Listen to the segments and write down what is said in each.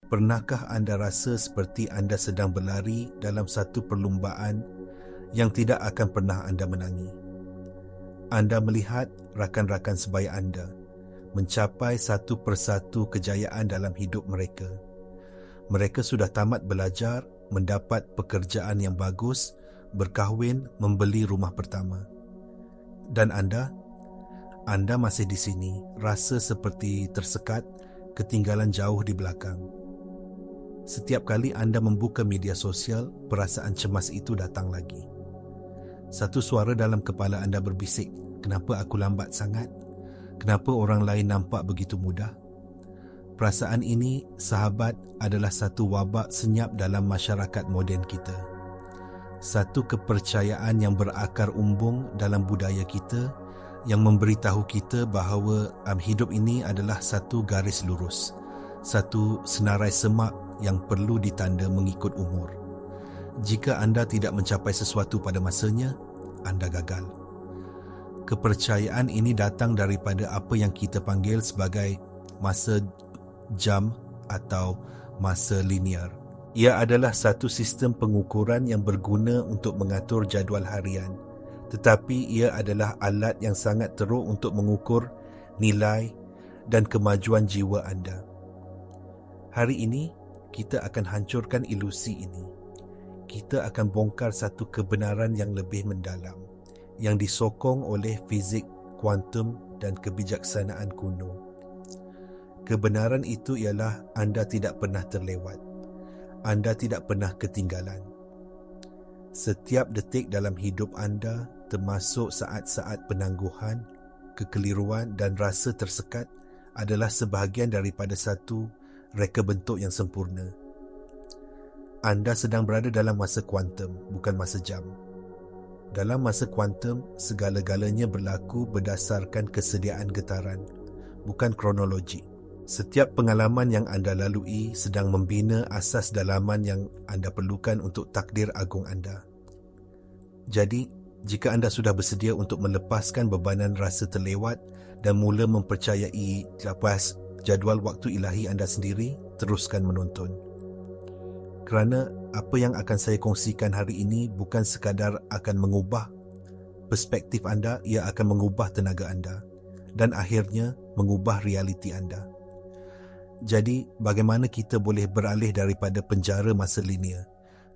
Pernahkah anda rasa seperti anda sedang berlari dalam satu perlumbaan yang tidak akan pernah anda menangi? Anda melihat rakan-rakan sebaya anda mencapai satu persatu kejayaan dalam hidup mereka. Mereka sudah tamat belajar, mendapat pekerjaan yang bagus, berkahwin, membeli rumah pertama. Dan anda masih di sini, rasa seperti tersekat, ketinggalan jauh di belakang. Setiap kali anda membuka media sosial, perasaan cemas itu datang lagi. Satu suara dalam kepala anda berbisik, kenapa aku lambat sangat? Kenapa orang lain nampak begitu mudah? Perasaan ini, sahabat, adalah satu wabak senyap dalam masyarakat moden kita. Satu kepercayaan yang berakar umbung dalam budaya kita yang memberitahu kita bahawa hidup ini adalah satu garis lurus, satu senarai semak yang perlu ditanda mengikut umur. Jika anda tidak mencapai sesuatu pada masanya, anda gagal. Kepercayaan ini datang daripada apa yang kita panggil sebagai masa jam atau masa linear. Ia adalah satu sistem pengukuran yang berguna untuk mengatur jadual harian, tetapi ia adalah alat yang sangat teruk untuk mengukur nilai dan kemajuan jiwa anda. Hari ini, kita akan hancurkan ilusi ini. Kita akan bongkar satu kebenaran yang lebih mendalam, yang disokong oleh fizik kuantum dan kebijaksanaan kuno. Kebenaran itu ialah anda tidak pernah terlewat. Anda tidak pernah ketinggalan. Setiap detik dalam hidup anda, termasuk saat-saat penangguhan, kekeliruan dan rasa tersekat, adalah sebahagian daripada satu reka bentuk yang sempurna. Anda sedang berada dalam masa kuantum, bukan masa jam. Dalam masa kuantum, segala-galanya berlaku berdasarkan kesediaan getaran, bukan kronologi. Setiap pengalaman yang anda lalui sedang membina asas dalaman yang anda perlukan untuk takdir agung anda. Jadi, jika anda sudah bersedia untuk melepaskan bebanan rasa terlewat dan mula mempercayai lepas jadual waktu ilahi anda sendiri, teruskan menonton. Kerana apa yang akan saya kongsikan hari ini bukan sekadar akan mengubah perspektif anda, ia akan mengubah tenaga anda dan akhirnya mengubah realiti anda. Jadi, bagaimana kita boleh beralih daripada penjara masa linear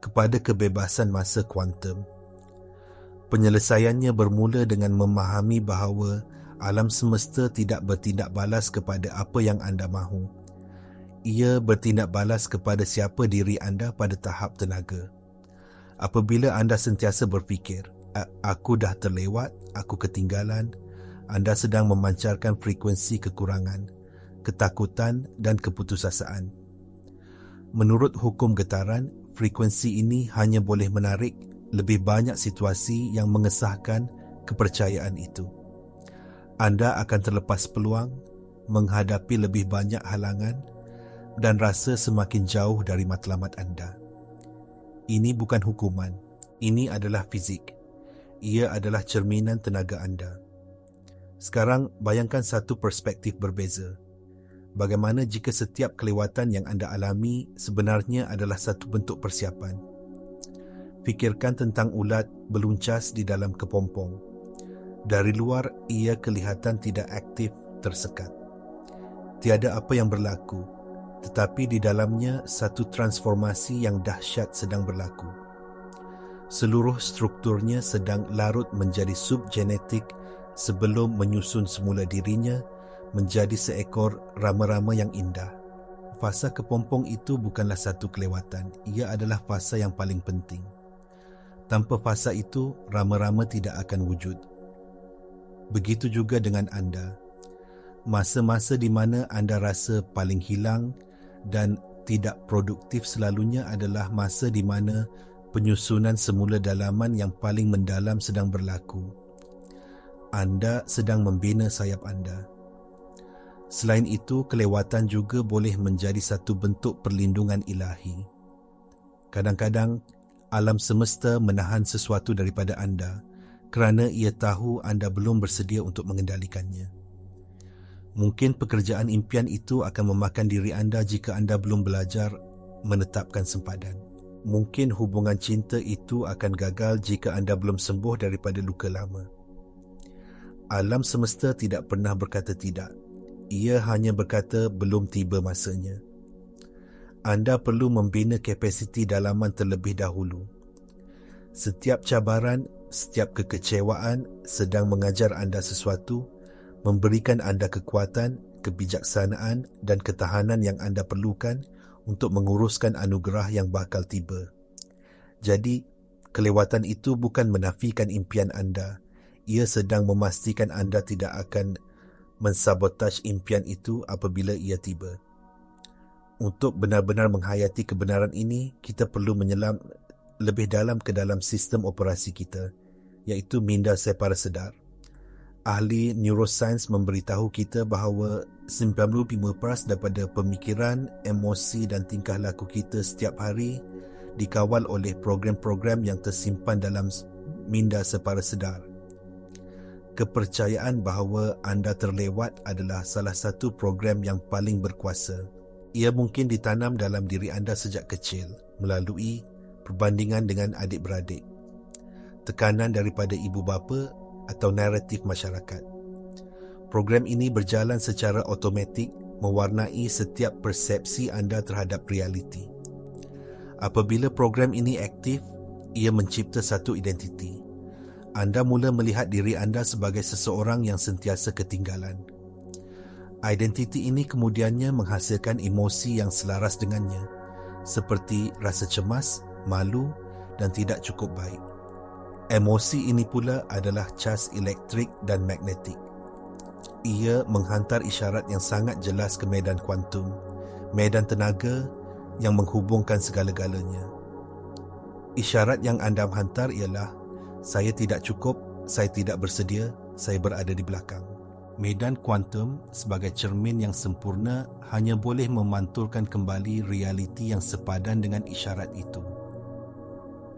kepada kebebasan masa kuantum? Penyelesaiannya bermula dengan memahami bahawa alam semesta tidak bertindak balas kepada apa yang anda mahu. Ia bertindak balas kepada siapa diri anda pada tahap tenaga. Apabila anda sentiasa berfikir, aku dah terlewat, aku ketinggalan, anda sedang memancarkan frekuensi kekurangan, ketakutan dan keputusasaan. Menurut hukum getaran, frekuensi ini hanya boleh menarik lebih banyak situasi yang mengesahkan kepercayaan itu. Anda akan terlepas peluang, menghadapi lebih banyak halangan dan rasa semakin jauh dari matlamat anda. Ini bukan hukuman, ini adalah fizik. Ia adalah cerminan tenaga anda. Sekarang bayangkan satu perspektif berbeza. Bagaimana jika setiap kelewatan yang anda alami sebenarnya adalah satu bentuk persiapan? Fikirkan tentang ulat beluncas di dalam kepompong. Dari luar, ia kelihatan tidak aktif, tersekat. Tiada apa yang berlaku, tetapi di dalamnya satu transformasi yang dahsyat sedang berlaku. Seluruh strukturnya sedang larut menjadi subgenetik sebelum menyusun semula dirinya menjadi seekor rama-rama yang indah. Fasa kepompong itu bukanlah satu kelewatan, ia adalah fasa yang paling penting. Tanpa fasa itu, rama-rama tidak akan wujud. Begitu juga dengan anda. Masa-masa di mana anda rasa paling hilang dan tidak produktif selalunya adalah masa di mana penyusunan semula dalaman yang paling mendalam sedang berlaku. Anda sedang membina sayap anda. Selain itu, kelewatan juga boleh menjadi satu bentuk perlindungan ilahi. Kadang-kadang, alam semesta menahan sesuatu daripada anda kerana ia tahu anda belum bersedia untuk mengendalikannya. Mungkin pekerjaan impian itu akan memakan diri anda jika anda belum belajar menetapkan sempadan. Mungkin hubungan cinta itu akan gagal jika anda belum sembuh daripada luka lama. Alam semesta tidak pernah berkata tidak. Ia hanya berkata belum tiba masanya. Anda perlu membina kapasiti dalaman terlebih dahulu. Setiap cabaran, setiap kekecewaan sedang mengajar anda sesuatu, memberikan anda kekuatan, kebijaksanaan dan ketahanan yang anda perlukan untuk menguruskan anugerah yang bakal tiba. Jadi, kelewatan itu bukan menafikan impian anda. Ia sedang memastikan anda tidak akan mensabotaj impian itu apabila ia tiba. Untuk benar-benar menghayati kebenaran ini, kita perlu menyelam lebih dalam ke dalam sistem operasi kita, iaitu minda separuh-sedar. Ahli neuroscience memberitahu kita bahawa 95% daripada pemikiran, emosi dan tingkah laku kita setiap hari dikawal oleh program-program yang tersimpan dalam minda separuh-sedar. Kepercayaan bahawa anda terlewat adalah salah satu program yang paling berkuasa. Ia mungkin ditanam dalam diri anda sejak kecil melalui perbandingan dengan adik-beradik, tekanan daripada ibu bapa atau naratif masyarakat. Program ini berjalan secara automatik mewarnai setiap persepsi anda terhadap realiti. Apabila program ini aktif, ia mencipta satu identiti. Anda mula melihat diri anda sebagai seseorang yang sentiasa ketinggalan. Identiti ini kemudiannya menghasilkan emosi yang selaras dengannya, seperti rasa cemas, malu dan tidak cukup baik. Emosi ini pula adalah cas elektrik dan magnetik. Ia menghantar isyarat yang sangat jelas ke medan kuantum, medan tenaga yang menghubungkan segala-galanya. Isyarat yang anda hantar ialah, saya tidak cukup, saya tidak bersedia, saya berada di belakang. Medan kuantum sebagai cermin yang sempurna hanya boleh memantulkan kembali realiti yang sepadan dengan isyarat itu.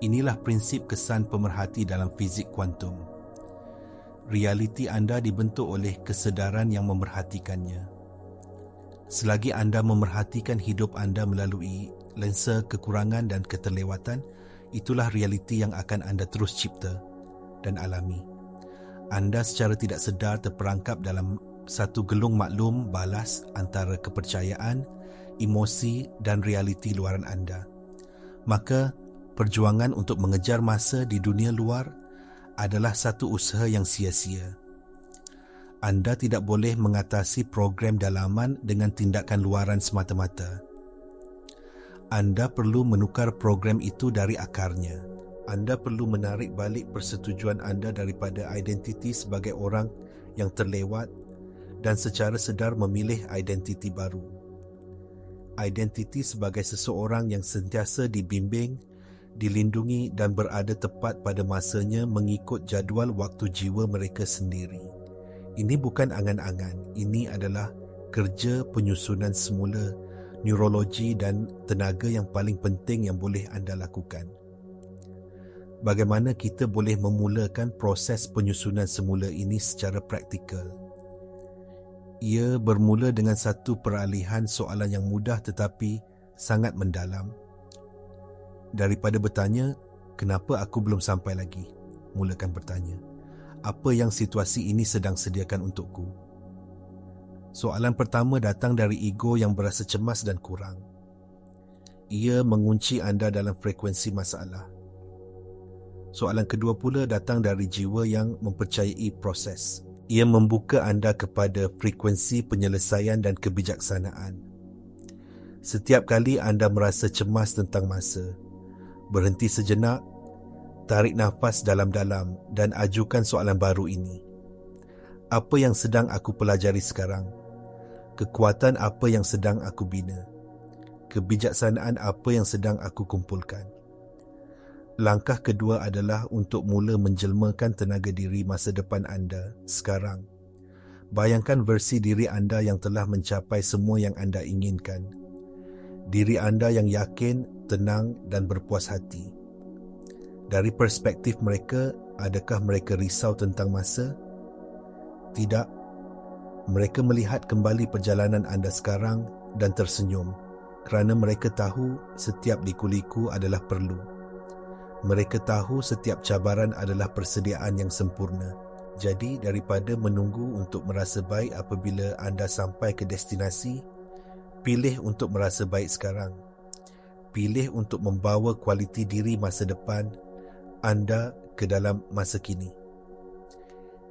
Inilah prinsip kesan pemerhati dalam fizik kuantum. Realiti anda dibentuk oleh kesedaran yang memerhatikannya. Selagi anda memerhatikan hidup anda melalui lensa kekurangan dan keterlewatan, itulah realiti yang akan anda terus cipta dan alami. Anda secara tidak sedar terperangkap dalam satu gelung maklum balas antara kepercayaan, emosi dan realiti luaran anda. Maka, perjuangan untuk mengejar masa di dunia luar adalah satu usaha yang sia-sia. Anda tidak boleh mengatasi program dalaman dengan tindakan luaran semata-mata. Anda perlu menukar program itu dari akarnya. Anda perlu menarik balik persetujuan anda daripada identiti sebagai orang yang terlewat dan secara sedar memilih identiti baru. Identiti sebagai seseorang yang sentiasa dibimbing, dilindungi dan berada tepat pada masanya mengikut jadual waktu jiwa mereka sendiri. Ini bukan angan-angan, ini adalah kerja penyusunan semula, neurologi dan tenaga yang paling penting yang boleh anda lakukan. Bagaimana kita boleh memulakan proses penyusunan semula ini secara praktikal? Ia bermula dengan satu peralihan soalan yang mudah tetapi sangat mendalam. Daripada bertanya, kenapa aku belum sampai lagi? Mulakan bertanya, apa yang situasi ini sedang sediakan untukku? Soalan pertama datang dari ego yang berasa cemas dan kurang. Ia mengunci anda dalam frekuensi masalah. Soalan kedua pula datang dari jiwa yang mempercayai proses. Ia membuka anda kepada frekuensi penyelesaian dan kebijaksanaan. Setiap kali anda merasa cemas tentang masa, berhenti sejenak, tarik nafas dalam-dalam dan ajukan soalan baru ini. Apa yang sedang aku pelajari sekarang? Kekuatan apa yang sedang aku bina? Kebijaksanaan apa yang sedang aku kumpulkan? Langkah kedua adalah untuk mula menjelmakan tenaga diri masa depan anda sekarang. Bayangkan versi diri anda yang telah mencapai semua yang anda inginkan. Diri anda yang yakin, tenang dan berpuas hati. Dari perspektif mereka, adakah mereka risau tentang masa? Tidak. Mereka melihat kembali perjalanan anda sekarang dan tersenyum kerana mereka tahu setiap liku-liku adalah perlu. Mereka tahu setiap cabaran adalah persediaan yang sempurna. Jadi daripada menunggu untuk merasa baik apabila anda sampai ke destinasi, pilih untuk merasa baik sekarang. Pilih untuk membawa kualiti diri masa depan anda ke dalam masa kini.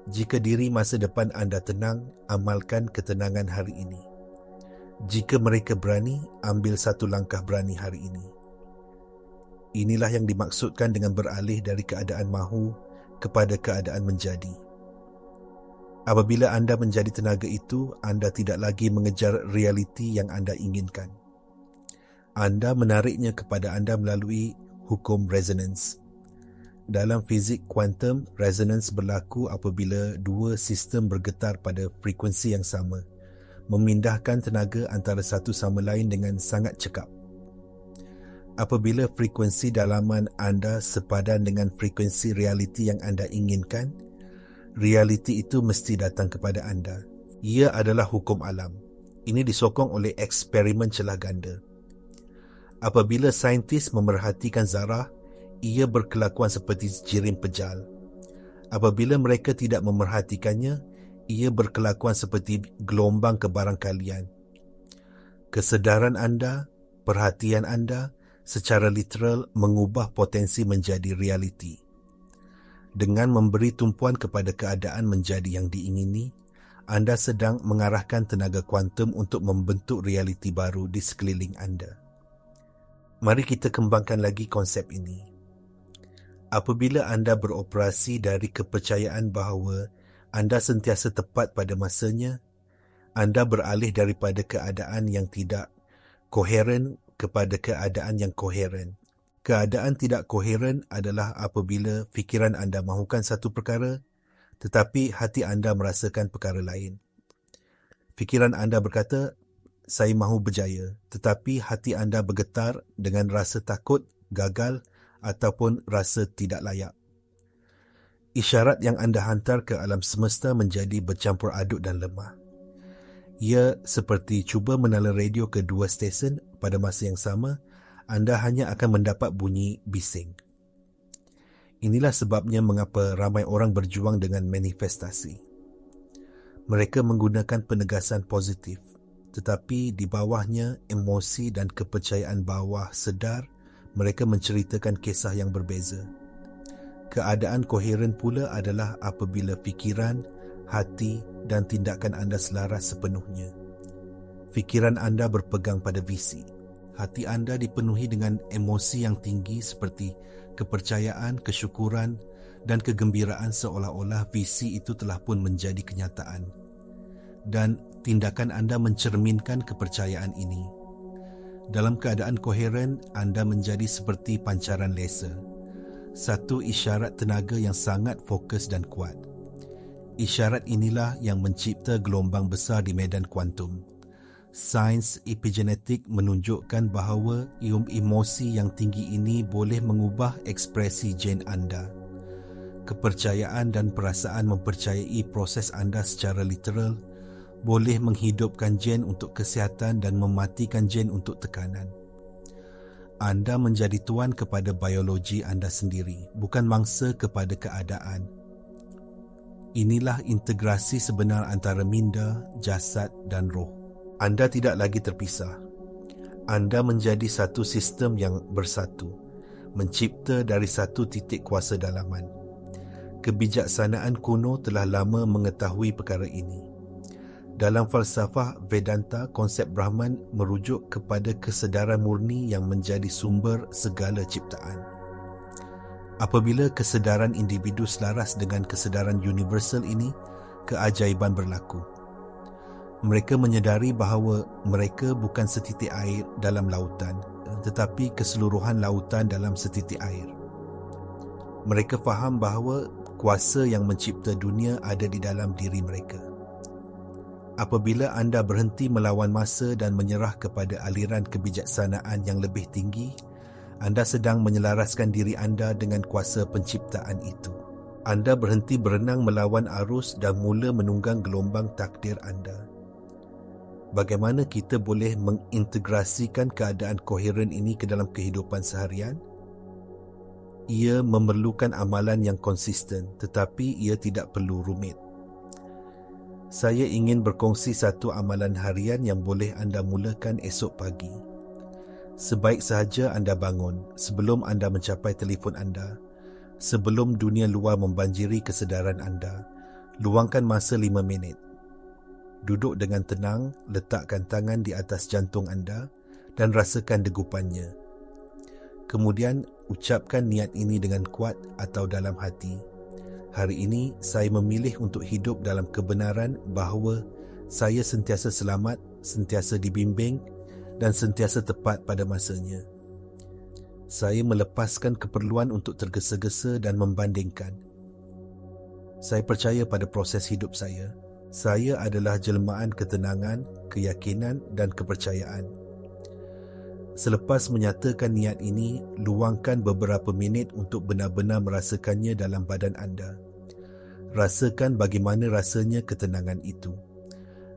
Jika diri masa depan anda tenang, amalkan ketenangan hari ini. Jika mereka berani, ambil satu langkah berani hari ini. Inilah yang dimaksudkan dengan beralih dari keadaan mahu kepada keadaan menjadi. Apabila anda menjadi tenaga itu, anda tidak lagi mengejar realiti yang anda inginkan. Anda menariknya kepada anda melalui hukum resonance. Dalam fizik kuantum, resonance berlaku apabila dua sistem bergetar pada frekuensi yang sama, memindahkan tenaga antara satu sama lain dengan sangat cekap. Apabila frekuensi dalaman anda sepadan dengan frekuensi realiti yang anda inginkan, realiti itu mesti datang kepada anda. Ia adalah hukum alam. Ini disokong oleh eksperimen celah ganda. Apabila saintis memerhatikan zarah, ia berkelakuan seperti jirim pejal. Apabila mereka tidak memerhatikannya, ia berkelakuan seperti gelombang kebarangkalian. Kesedaran anda, perhatian anda, secara literal mengubah potensi menjadi realiti. Dengan memberi tumpuan kepada keadaan menjadi yang diingini, anda sedang mengarahkan tenaga kuantum untuk membentuk realiti baru di sekeliling anda. Mari kita kembangkan lagi konsep ini. Apabila anda beroperasi dari kepercayaan bahawa anda sentiasa tepat pada masanya, anda beralih daripada keadaan yang tidak koheren kepada keadaan yang koheren. Keadaan tidak koheren adalah apabila fikiran anda mahukan satu perkara, tetapi hati anda merasakan perkara lain. Fikiran anda berkata, saya mahu berjaya, tetapi hati anda bergetar dengan rasa takut, gagal, ataupun rasa tidak layak. Isyarat yang anda hantar ke alam semesta menjadi bercampur aduk dan lemah. Ia seperti cuba menala radio ke dua stesen pada masa yang sama, anda hanya akan mendapat bunyi bising. Inilah sebabnya mengapa ramai orang berjuang dengan manifestasi. Mereka menggunakan penegasan positif, tetapi di bawahnya emosi dan kepercayaan bawah sedar mereka menceritakan kisah yang berbeza. Keadaan koheren pula adalah apabila fikiran, hati dan tindakan anda selaras sepenuhnya. Fikiran anda berpegang pada visi. Hati anda dipenuhi dengan emosi yang tinggi seperti kepercayaan, kesyukuran dan kegembiraan seolah-olah visi itu telah pun menjadi kenyataan. Dan tindakan anda mencerminkan kepercayaan ini. Dalam keadaan koheren, anda menjadi seperti pancaran laser. Satu isyarat tenaga yang sangat fokus dan kuat. Isyarat inilah yang mencipta gelombang besar di medan kuantum. Sains epigenetik menunjukkan bahawa emosi yang tinggi ini boleh mengubah ekspresi gen anda. Kepercayaan dan perasaan mempercayai proses anda secara literal boleh menghidupkan gen untuk kesihatan dan mematikan gen untuk tekanan. Anda menjadi tuan kepada biologi anda sendiri, bukan mangsa kepada keadaan. Inilah integrasi sebenar antara minda, jasad dan roh. Anda tidak lagi terpisah. Anda menjadi satu sistem yang bersatu, mencipta dari satu titik kuasa dalaman. Kebijaksanaan kuno telah lama mengetahui perkara ini. Dalam falsafah Vedanta, konsep Brahman merujuk kepada kesedaran murni yang menjadi sumber segala ciptaan. Apabila kesedaran individu selaras dengan kesedaran universal ini, keajaiban berlaku. Mereka menyedari bahawa mereka bukan setitik air dalam lautan, tetapi keseluruhan lautan dalam setitik air. Mereka faham bahawa kuasa yang mencipta dunia ada di dalam diri mereka. Apabila anda berhenti melawan masa dan menyerah kepada aliran kebijaksanaan yang lebih tinggi, anda sedang menyelaraskan diri anda dengan kuasa penciptaan itu. Anda berhenti berenang melawan arus dan mula menunggang gelombang takdir anda. Bagaimana kita boleh mengintegrasikan keadaan koheren ini ke dalam kehidupan seharian? Ia memerlukan amalan yang konsisten, tetapi ia tidak perlu rumit. Saya ingin berkongsi satu amalan harian yang boleh anda mulakan esok pagi. Sebaik sahaja anda bangun, sebelum anda mencapai telefon anda, sebelum dunia luar membanjiri kesedaran anda, luangkan masa 5 minit. Duduk dengan tenang, letakkan tangan di atas jantung anda dan rasakan degupannya. Kemudian, ucapkan niat ini dengan kuat atau dalam hati. Hari ini, saya memilih untuk hidup dalam kebenaran bahawa saya sentiasa selamat, sentiasa dibimbing dan sentiasa tepat pada masanya. Saya melepaskan keperluan untuk tergesa-gesa dan membandingkan. Saya percaya pada proses hidup saya. Saya adalah jelmaan ketenangan, keyakinan dan kepercayaan. Selepas menyatakan niat ini, luangkan beberapa minit untuk benar-benar merasakannya dalam badan anda. Rasakan bagaimana rasanya ketenangan itu.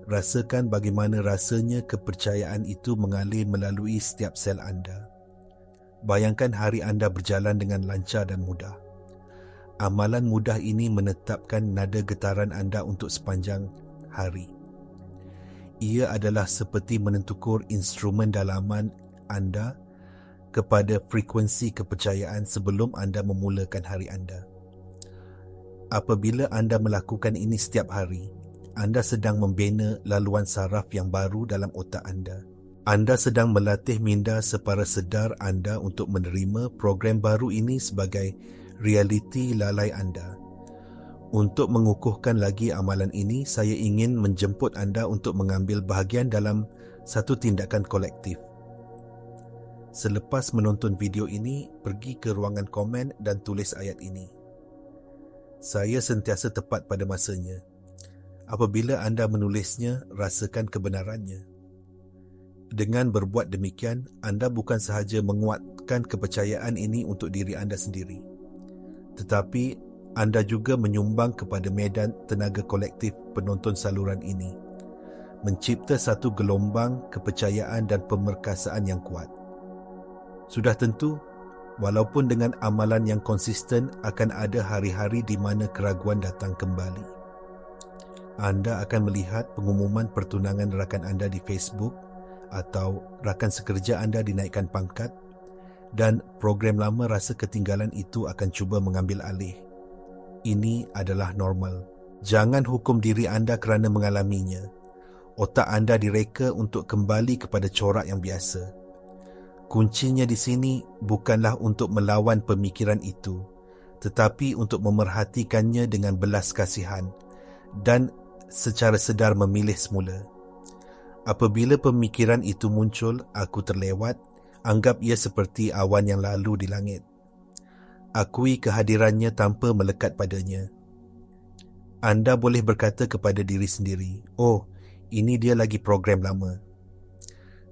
Rasakan bagaimana rasanya kepercayaan itu mengalir melalui setiap sel anda. Bayangkan hari anda berjalan dengan lancar dan mudah. Amalan mudah ini menetapkan nada getaran anda untuk sepanjang hari. Ia adalah seperti menentukur instrumen dalaman anda kepada frekuensi kepercayaan sebelum anda memulakan hari anda. Apabila anda melakukan ini setiap hari, anda sedang membina laluan saraf yang baru dalam otak anda. Anda sedang melatih minda separa sedar anda untuk menerima program baru ini sebagai realiti lalai anda. Untuk mengukuhkan lagi amalan ini, saya ingin menjemput anda untuk mengambil bahagian dalam satu tindakan kolektif. Selepas menonton video ini, pergi ke ruangan komen dan tulis ayat ini. Saya sentiasa tepat pada masanya. Apabila anda menulisnya, rasakan kebenarannya. Dengan berbuat demikian, anda bukan sahaja menguatkan kepercayaan ini untuk diri anda sendiri, tetapi anda juga menyumbang kepada medan tenaga kolektif penonton saluran ini, mencipta satu gelombang kepercayaan dan pemerkasaan yang kuat. Sudah tentu, walaupun dengan amalan yang konsisten, akan ada hari-hari di mana keraguan datang kembali. Anda akan melihat pengumuman pertunangan rakan anda di Facebook atau rakan sekerja anda dinaikkan pangkat dan program lama rasa ketinggalan itu akan cuba mengambil alih. Ini adalah normal. Jangan hukum diri anda kerana mengalaminya. Otak anda direka untuk kembali kepada corak yang biasa. Kuncinya di sini bukanlah untuk melawan pemikiran itu, tetapi untuk memerhatikannya dengan belas kasihan dan secara sedar memilih semula. Apabila pemikiran itu muncul, aku terlewat, anggap ia seperti awan yang lalu di langit. Akui kehadirannya tanpa melekat padanya. Anda boleh berkata kepada diri sendiri, "Oh, ini dia lagi program lama.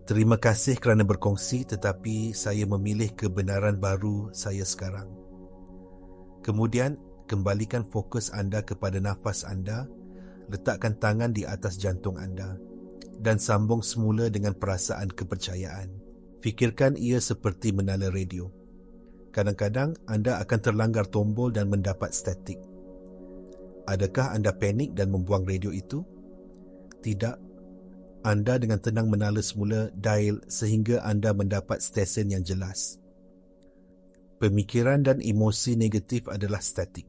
Terima kasih kerana berkongsi, tetapi saya memilih kebenaran baru saya sekarang." Kemudian, kembalikan fokus anda kepada nafas anda, letakkan tangan di atas jantung anda dan sambung semula dengan perasaan kepercayaan. Fikirkan ia seperti menala radio. Kadang-kadang anda akan terlanggar tombol dan mendapat statik. Adakah anda panik dan membuang radio itu? Tidak. Anda dengan tenang menala semula dial sehingga anda mendapat stesen yang jelas. Pemikiran dan emosi negatif adalah statik.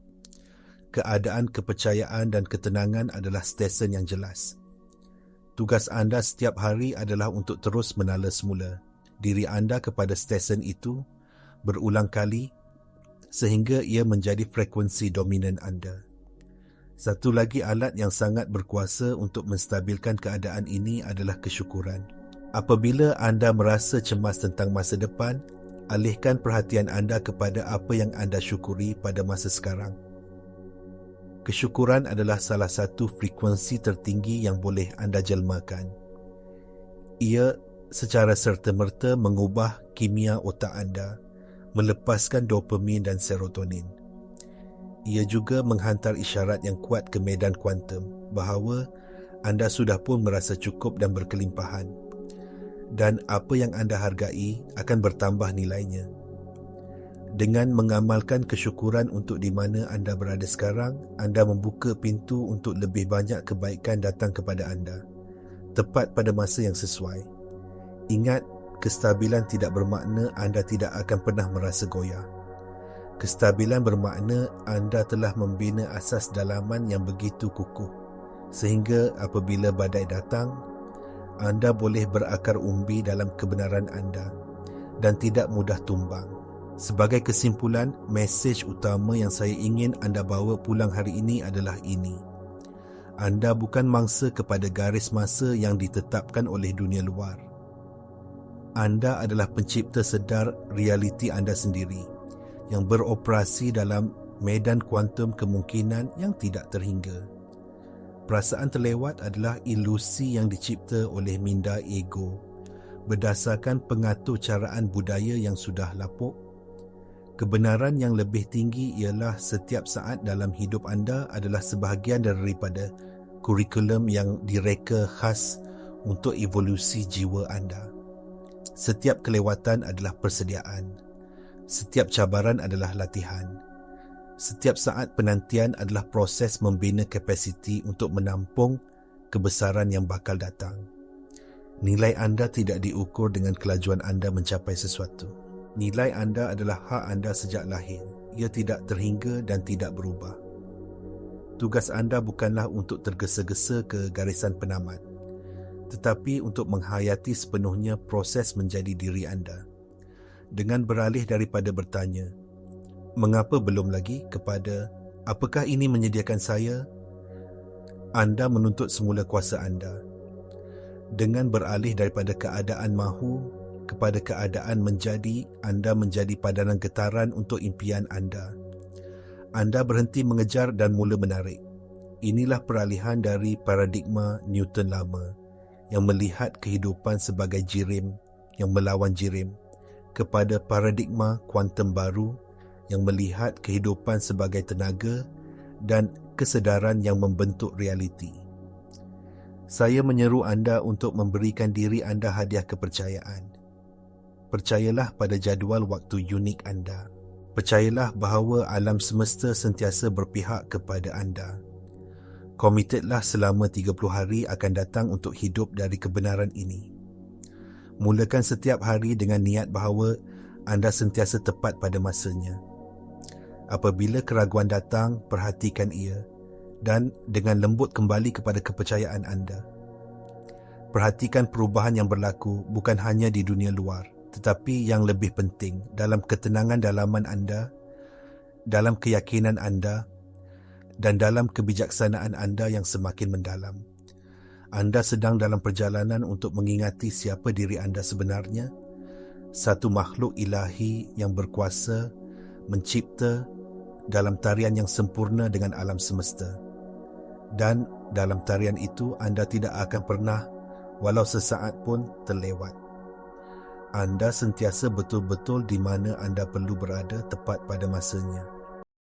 Keadaan kepercayaan dan ketenangan adalah stesen yang jelas. Tugas anda setiap hari adalah untuk terus menala semula diri anda kepada stesen itu berulang kali sehingga ia menjadi frekuensi dominan anda. Satu lagi alat yang sangat berkuasa untuk menstabilkan keadaan ini adalah kesyukuran. Apabila anda merasa cemas tentang masa depan, alihkan perhatian anda kepada apa yang anda syukuri pada masa sekarang. Kesyukuran adalah salah satu frekuensi tertinggi yang boleh anda jelmakan. Ia secara serta-merta mengubah kimia otak anda, melepaskan dopamin dan serotonin. Ia juga menghantar isyarat yang kuat ke medan kuantum bahawa anda sudah pun merasa cukup dan berkelimpahan, dan apa yang anda hargai akan bertambah nilainya. Dengan mengamalkan kesyukuran untuk di mana anda berada sekarang, anda membuka pintu untuk lebih banyak kebaikan datang kepada anda, tepat pada masa yang sesuai. Ingat, kestabilan tidak bermakna anda tidak akan pernah merasa goyah. Kestabilan bermakna anda telah membina asas dalaman yang begitu kukuh, sehingga apabila badai datang, anda boleh berakar umbi dalam kebenaran anda dan tidak mudah tumbang. Sebagai kesimpulan, mesej utama yang saya ingin anda bawa pulang hari ini adalah ini. Anda bukan mangsa kepada garis masa yang ditetapkan oleh dunia luar. Anda adalah pencipta sedar realiti anda sendiri yang beroperasi dalam medan kuantum kemungkinan yang tidak terhingga. Perasaan terlewat adalah ilusi yang dicipta oleh minda ego berdasarkan pengaturcaraan budaya yang sudah lapuk. Kebenaran yang lebih tinggi ialah setiap saat dalam hidup anda adalah sebahagian daripada kurikulum yang direka khas untuk evolusi jiwa anda. Setiap kelewatan adalah persediaan. Setiap cabaran adalah latihan. Setiap saat penantian adalah proses membina kapasiti untuk menampung kebesaran yang bakal datang. Nilai anda tidak diukur dengan kelajuan anda mencapai sesuatu. Nilai anda adalah hak anda sejak lahir. Ia tidak terhingga dan tidak berubah. Tugas anda bukanlah untuk tergesa-gesa ke garisan penamat, tetapi untuk menghayati sepenuhnya proses menjadi diri anda. Dengan beralih daripada bertanya, mengapa belum lagi, kepada apakah ini menyediakan saya, anda menuntut semula kuasa anda. Dengan beralih daripada keadaan mahu kepada keadaan menjadi, anda menjadi padanan getaran untuk impian anda. Anda berhenti mengejar dan mula menarik. Inilah peralihan dari paradigma Newton lama yang melihat kehidupan sebagai jirim yang melawan jirim, kepada paradigma kuantum baru yang melihat kehidupan sebagai tenaga dan kesedaran yang membentuk realiti. Saya menyeru anda untuk memberikan diri anda hadiah kepercayaan. Percayalah pada jadual waktu unik anda. Percayalah bahawa alam semesta sentiasa berpihak kepada anda. Komitedlah selama 30 hari akan datang untuk hidup dari kebenaran ini. Mulakan setiap hari dengan niat bahawa anda sentiasa tepat pada masanya. Apabila keraguan datang, perhatikan ia dan dengan lembut kembali kepada kepercayaan anda. Perhatikan perubahan yang berlaku bukan hanya di dunia luar, tetapi yang lebih penting dalam ketenangan dalaman anda, dalam keyakinan anda, dan dalam kebijaksanaan anda yang semakin mendalam. Anda sedang dalam perjalanan untuk mengingati siapa diri anda sebenarnya, satu makhluk ilahi yang berkuasa mencipta dalam tarian yang sempurna dengan alam semesta. Dan dalam tarian itu anda tidak akan pernah, walau sesaat pun, terlewat. Anda sentiasa betul-betul di mana anda perlu berada tepat pada masanya.